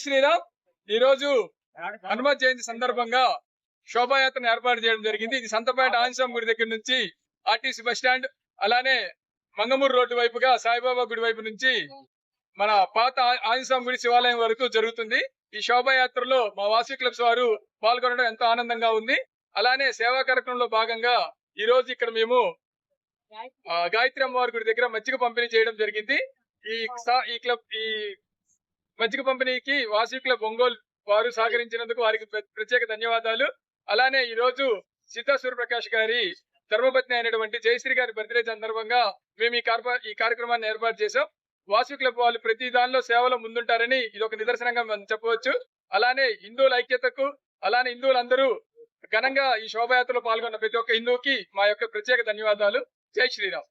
శ్రీరామ్. ఈ రోజు హనుమత్ జయంతి సందర్భంగా శోభాయాత్రను ఏర్పాటు చేయడం జరిగింది. ఇది సంతపేట ఆంజనేయ గుడి దగ్గర నుంచి ఆర్టీసీ బస్ స్టాండ్, అలానే మంగమూరు రోడ్డు వైపుగా సాయిబాబా గుడి వైపు నుంచి మన పాత ఆంజనేయ గుడి శివాలయం వరకు జరుగుతుంది. ఈ శోభాయాత్రలో మా వాసవి క్లబ్స్ వారు పాల్గొనడం ఎంతో ఆనందంగా ఉంది. అలానే సేవా కార్యక్రమంలో భాగంగా ఈ రోజు ఇక్కడ మేము గాయత్రి అమ్మవారి గుడి దగ్గర మజ్జిగ పంపిణీ చేయడం జరిగింది. ఈ మజ్జిగ పంపిణీకి వాసవి క్లబ్ ఒంగోలు వారు సహకరించినందుకు వారికి ప్రత్యేక ధన్యవాదాలు. అలానే ఈ రోజు సీతా సూర్యప్రకాష్ గారి ధర్మపత్ని అయినటువంటి జయశ్రీ గారి బర్త్డే సందర్భంగా మేము ఈ కార్యక్రమాన్ని ఏర్పాటు చేశాం. వాసవి క్లబ్ వాళ్ళు ప్రతి దానిలో సేవలో ముందుంటారని ఇది ఒక నిదర్శనంగా మనం చెప్పవచ్చు. అలానే హిందువుల ఐక్యతకు, అలానే హిందువులందరూ ఘనంగా ఈ శోభాయాత్రలో పాల్గొన్న ప్రతి ఒక్క హిందువుకి మా యొక్క ప్రత్యేక ధన్యవాదాలు. జై శ్రీరామ్.